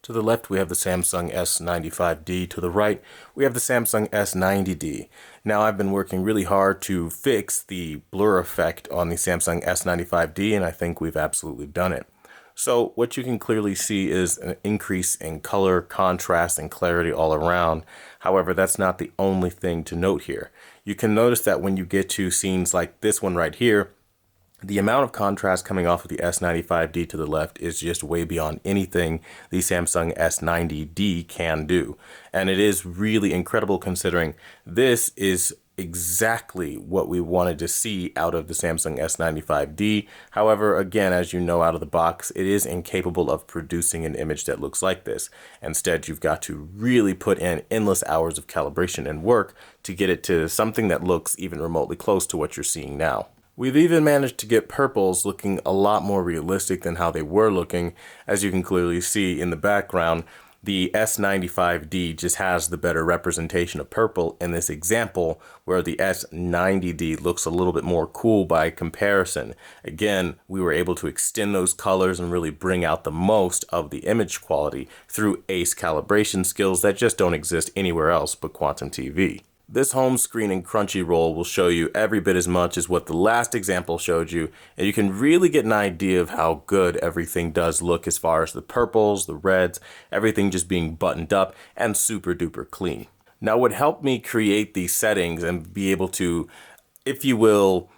To the left, we have the Samsung S95D. To the right, we have the Samsung S90D. Now, I've been working really hard to fix the blur effect on the Samsung S95D, and I think we've absolutely done it. So what you can clearly see is an increase in color, contrast, and clarity all around. However, that's not the only thing to note here. You can notice that when you get to scenes like this one right here, the amount of contrast coming off of the S95D to the left is just way beyond anything the Samsung S90D can do. And it is really incredible considering this is exactly what we wanted to see out of the Samsung S95D. However, again, as you know out of the box, it is incapable of producing an image that looks like this. Instead, you've got to really put in endless hours of calibration and work to get it to something that looks even remotely close to what you're seeing now. We've even managed to get purples looking a lot more realistic than how they were looking. As you can clearly see in the background, the S95D just has the better representation of purple in this example, where the S90D looks a little bit more cool by comparison. Again, we were able to extend those colors and really bring out the most of the image quality through ace calibration skills that just don't exist anywhere else but Quantum TV. This home screen in Crunchyroll will show you every bit as much as what the last example showed you, and you can really get an idea of how good everything does look as far as the purples, the reds, everything just being buttoned up and super duper clean. Now, what helped me create these settings and be able to, if you will,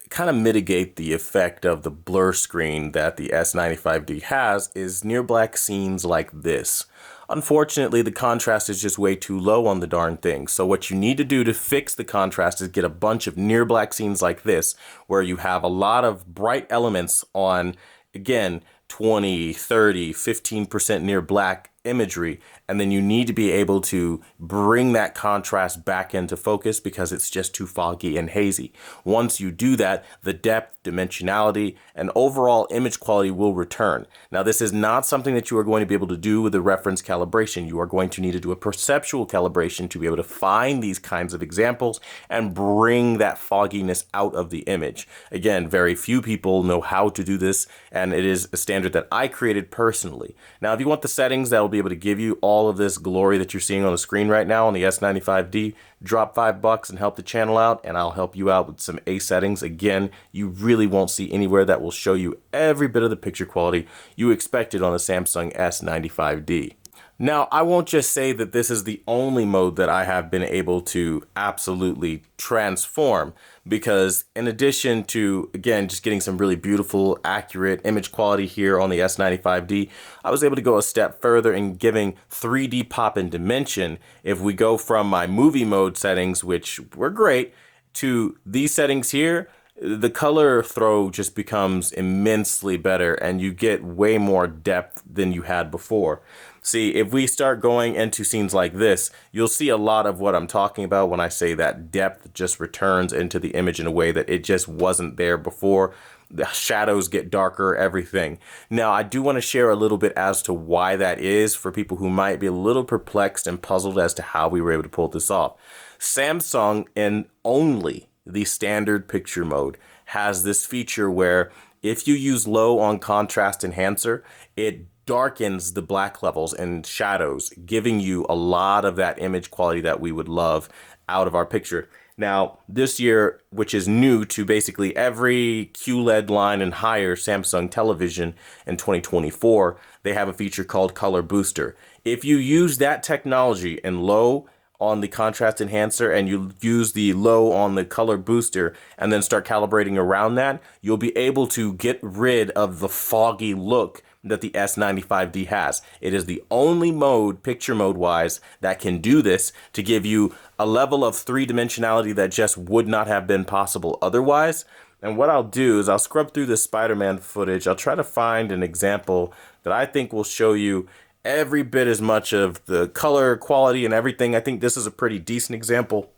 kind of mitigate the effect of the blur screen that the S95D has is near black scenes like this. Unfortunately, the contrast is just way too low on the darn thing. So what you need to do to fix the contrast is get a bunch of near black scenes like this, where you have a lot of bright elements on, again, 20, 30, 15% near black imagery, and then you need to be able to bring that contrast back into focus because it's just too foggy and hazy. Once you do that, the depth, dimensionality, and overall image quality will return. Now, this is not something that you are going to be able to do with a reference calibration. You are going to need to do a perceptual calibration to be able to find these kinds of examples and bring that fogginess out of the image. Again, very few people know how to do this, and it is a standard that I created personally. Now, if you want the settings that will be able to give you all of this glory that you're seeing on the screen right now on the S95D, drop $5 and help the channel out, and I'll help you out with some A settings. Again, you really won't see anywhere that will show you every bit of the picture quality you expected on the Samsung S95D. Now, I won't just say that this is the only mode that I have been able to absolutely transform, because in addition to, again, just getting some really beautiful, accurate image quality here on the S95D, I was able to go a step further in giving 3D pop and dimension. If we go from my movie mode settings, which were great, to these settings here, the color throw just becomes immensely better and you get way more depth than you had before. See, if we start going into scenes like this, you'll see a lot of what I'm talking about when I say that depth just returns into the image in a way that it just wasn't there before. The shadows get darker, everything. Now, I do want to share a little bit as to why that is for people who might be a little perplexed and puzzled as to how we were able to pull this off. Samsung, in only the standard picture mode, has this feature where if you use low on contrast enhancer, it darkens the black levels and shadows, giving you a lot of that image quality that we would love out of our picture. Now, this year, which is new to basically every QLED line and higher Samsung television in 2024, they have a feature called Color Booster. If you use that technology in low on the contrast enhancer and you use the low on the color booster and then start calibrating around that, you'll be able to get rid of the foggy look that the S95D has. It is the only mode, picture mode wise, that can do this to give you a level of three-dimensionality that just would not have been possible otherwise. And what I'll do is I'll scrub through the Spider-Man footage. I'll try to find an example that I think will show you every bit as much of the color quality and everything. I think this is a pretty decent example.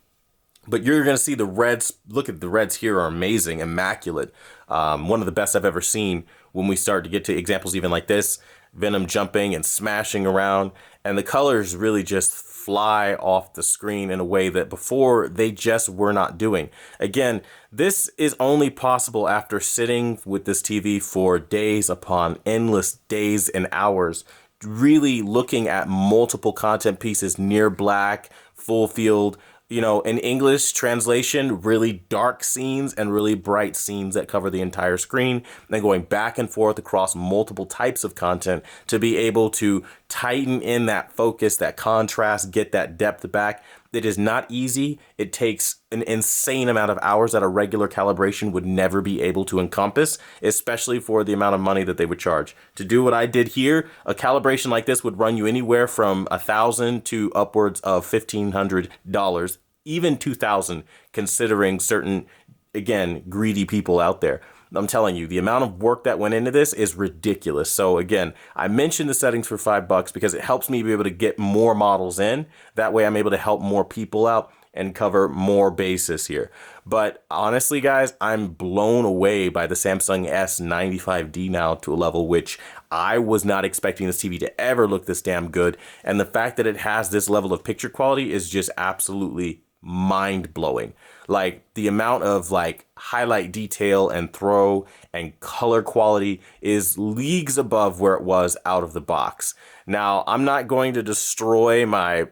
But you're going to see the reds. Look at the reds here are amazing, immaculate. One of the best I've ever seen when we start to get to examples even like this. Venom jumping and smashing around. And the colors really just fly off the screen in a way that before they just were not doing. Again, this is only possible after sitting with this TV for days upon endless days and hours really looking at multiple content pieces, near black, full field, you know, in English translation, really dark scenes and really bright scenes that cover the entire screen, and then going back and forth across multiple types of content to be able to tighten in that focus, that contrast, get that depth back. It is not easy. It takes an insane amount of hours that a regular calibration would never be able to encompass, especially for the amount of money that they would charge. To do what I did here, a calibration like this would run you anywhere from $1,000 to upwards of $1,500, even $2,000, considering certain, again, greedy people out there. I'm telling you, the amount of work that went into this is ridiculous. So again, I mentioned the settings for $5 because it helps me be able to get more models in. That way I'm able to help more people out and cover more bases here. But honestly, guys, I'm blown away by the Samsung S95D now to a level which I was not expecting this TV to ever look this damn good. And the fact that it has this level of picture quality is just absolutely mind-blowing. Like the amount of like highlight detail and throw and color quality is leagues above where it was out of the box. Now, I'm not going to destroy my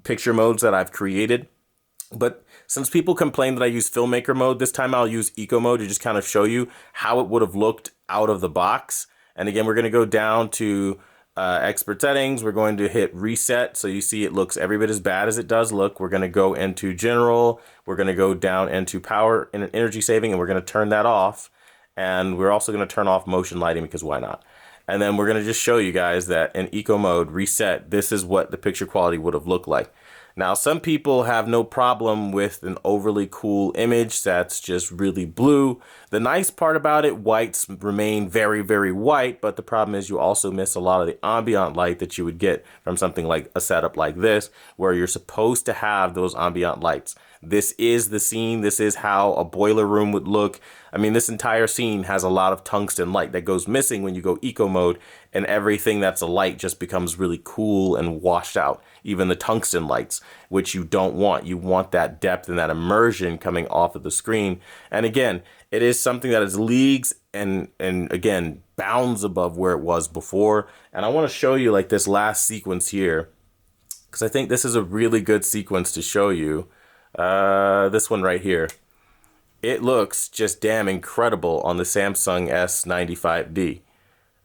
picture modes that I've created, but since people complain that I use filmmaker mode, this time I'll use eco mode to just kind of show you how it would have looked out of the box. And again, we're going to go down to expert settings. We're going to hit reset. So you see it looks every bit as bad as it does look. We're going to go into general. We're going to go down into power and energy saving, and we're going to turn that off. And we're also going to turn off motion lighting because why not? And then we're going to just show you guys that in eco mode reset, this is what the picture quality would have looked like. Now, some people have no problem with an overly cool image that's just really blue. The nice part about it, whites remain very, very white, but the problem is you also miss a lot of the ambient light that you would get from something like a setup like this, where you're supposed to have those ambient lights. This is the scene. This is how a boiler room would look. I mean, this entire scene has a lot of tungsten light that goes missing when you go eco mode, and everything that's a light just becomes really cool and washed out. Even the tungsten lights, which you don't want. You want that depth and that immersion coming off of the screen. And again, it is something that is leagues and again, bounds above where it was before. And I want to show you like this last sequence here, because I think this is a really good sequence to show you. This one right here. It looks just damn incredible on the Samsung S95D.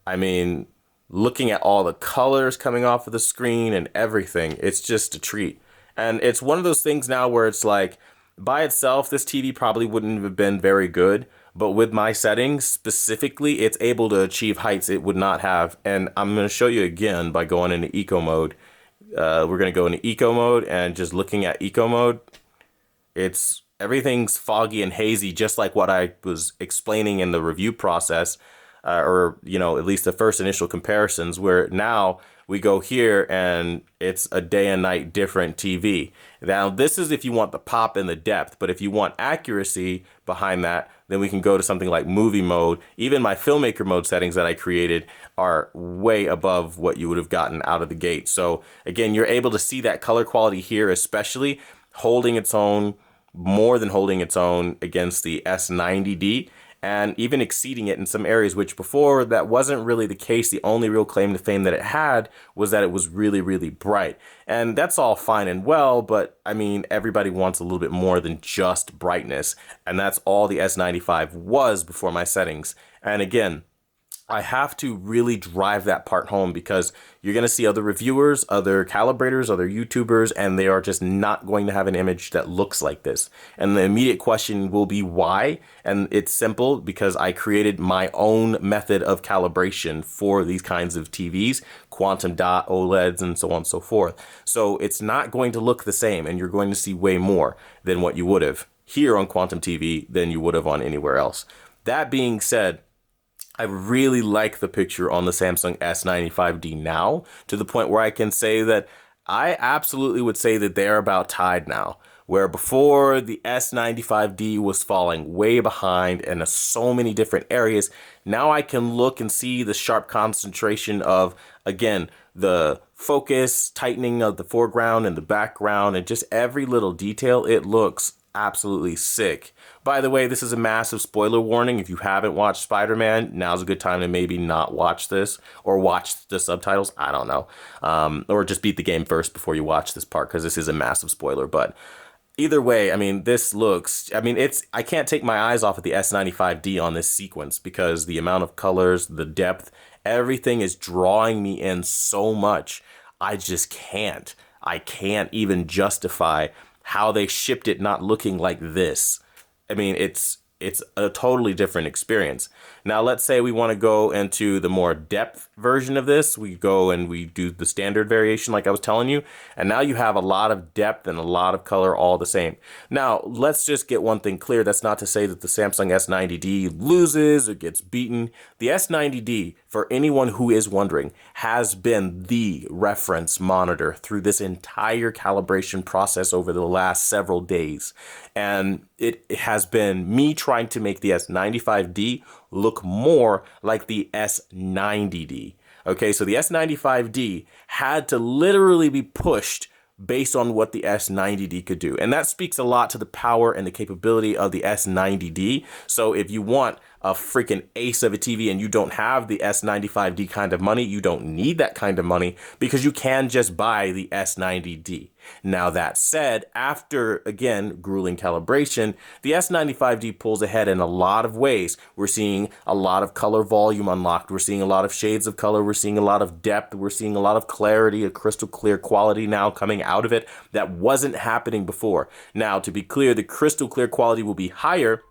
I mean, looking at all the colors coming off of the screen and everything, it's just a treat. And it's one of those things now where it's like, by itself, this TV probably wouldn't have been very good, but with my settings specifically, it's able to achieve heights it would not have. And I'm going to show you again by going into eco mode. We're going to go into eco mode, and just looking at eco mode, everything's foggy and hazy, just like what I was explaining in the review process. Or, you know, at least the first initial comparisons, where now we go here and it's a day and night different TV. Now, this is if you want the pop and the depth, but if you want accuracy behind that, then we can go to something like movie mode. Even my filmmaker mode settings that I created are way above what you would have gotten out of the gate. So again, you're able to see that color quality here, especially holding its own, more than holding its own against the S90D. And even exceeding it in some areas, which before that wasn't really the case. The only real claim to fame that it had was that it was really, really bright. And that's all fine and well, but I mean, everybody wants a little bit more than just brightness. And that's all the S95 was before my settings. And again, I have to really drive that part home, because you're going to see other reviewers, other calibrators, other YouTubers, and they are just not going to have an image that looks like this. And the immediate question will be why? And it's simple, because I created my own method of calibration for these kinds of TVs, quantum dot OLEDs, and so on and so forth. So it's not going to look the same, and you're going to see way more than what you would have here on Quantum TV than you would have on anywhere else. That being said, I really like the picture on the Samsung S95D now, to the point where I can say that I absolutely would say that they're about tied now. Where before the S95D was falling way behind in so many different areas, now I can look and see the sharp concentration of, again, the focus, tightening of the foreground and the background, and just every little detail. It looks absolutely sick. By the way, this is a massive spoiler warning. If you haven't watched Spider-Man, now's a good time to maybe not watch this or watch the subtitles. I don't know. Or just beat the game first before you watch this part, because this is a massive spoiler. But either way, I mean, this looks, I mean, I can't take my eyes off of the S95D on this sequence, because the amount of colors, the depth, everything is drawing me in so much. I just can't. I can't even justify how they shipped it not looking like this. I mean, it's a totally different experience. Now, let's say we want to go into the more depth version of this. We go and we do the standard variation like I was telling you, and now you have a lot of depth and a lot of color all the same. Now, let's just get one thing clear. That's not to say that the Samsung S90D loses or gets beaten. The S90D, for anyone who is wondering, has been the reference monitor through this entire calibration process over the last several days. And it has been me trying to make the S95D look more like the S90D. Okay, so the S95D had to literally be pushed based on what the S90D could do. And that speaks a lot to the power and the capability of the S90D. So if you want a freaking ace of a TV and you don't have the S95D kind of money, you don't need that kind of money, because you can just buy the S90D. Now, that said, after, again, grueling calibration, the S95D pulls ahead in a lot of ways. We're seeing a lot of color volume unlocked. We're seeing a lot of shades of color. We're seeing a lot of depth. We're seeing a lot of clarity, a crystal clear quality now coming out of it that wasn't happening before. Now, to be clear, the crystal clear quality will be higher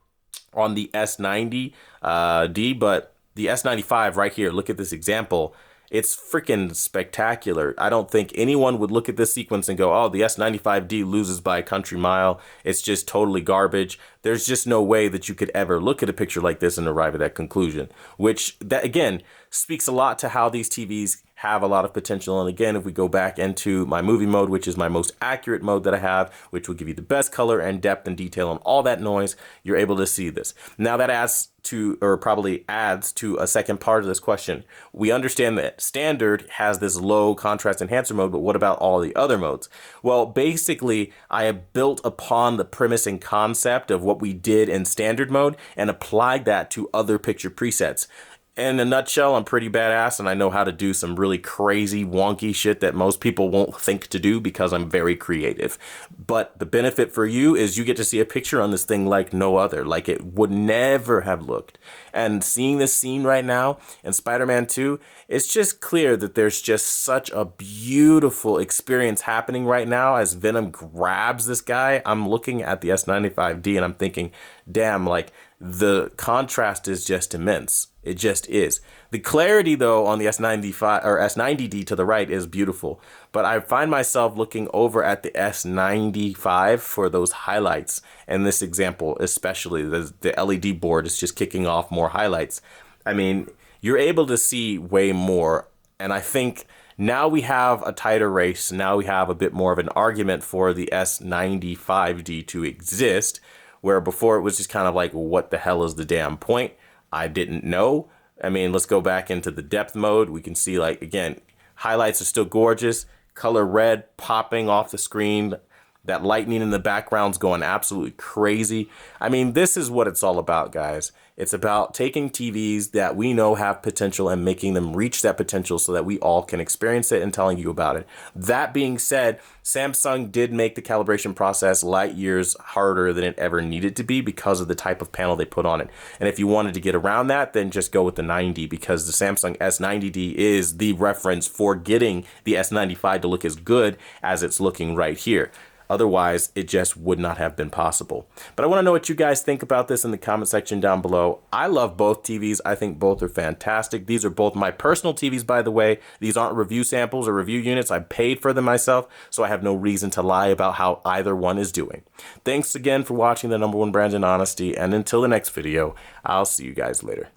on the S90D, but the S95 right here, look at this example. It's freaking spectacular. I don't think anyone would look at this sequence and go, oh, the S95D loses by a country mile. It's just totally garbage. There's just no way that you could ever look at a picture like this and arrive at that conclusion, which, that again, speaks a lot to how these TVs have a lot of potential. And again, if we go back into my movie mode, which is my most accurate mode that I have, which will give you the best color and depth and detail and all that noise, you're able to see this. Now that adds to, or probably adds to, a second part of this question. We understand that standard has this low contrast enhancer mode, but what about all the other modes? Well, basically, I have built upon the premise and concept of what we did in standard mode and applied that to other picture presets. In a nutshell, I'm pretty badass, and I know how to do some really crazy, wonky shit that most people won't think to do, because I'm very creative. But the benefit for you is you get to see a picture on this thing like no other, like it would never have looked. And seeing this scene right now in Spider-Man 2, it's just clear that there's just such a beautiful experience happening right now as Venom grabs this guy. I'm looking at the S95D and I'm thinking, damn, like, the contrast is just immense. It just is. The clarity, though, on the S95 or S90D to the right is beautiful. But I find myself looking over at the S95 for those highlights. In this example, especially, the LED board is just kicking off more highlights. I mean, you're able to see way more. And I think now we have a tighter race. Now we have a bit more of an argument for the S95D to exist, where before it was just kind of like, what the hell is the damn point? I didn't know. I mean, let's go back into the depth mode. We can see, like, again, highlights are still gorgeous. Color red popping off the screen. That lightning in the background's going absolutely crazy. I mean, this is what it's all about, guys. It's about taking TVs that we know have potential and making them reach that potential so that we all can experience it and telling you about it. That being said, Samsung did make the calibration process light years harder than it ever needed to be because of the type of panel they put on it. And if you wanted to get around that, then just go with the 90, because the Samsung S90D is the reference for getting the S95 to look as good as it's looking right here. Otherwise, it just would not have been possible. But I want to know what you guys think about this in the comment section down below. I love both TVs. I think both are fantastic. These are both my personal TVs, by the way. These aren't review samples or review units. I paid for them myself, so I have no reason to lie about how either one is doing. Thanks again for watching the #1 brand in honesty, and until the next video, I'll see you guys later.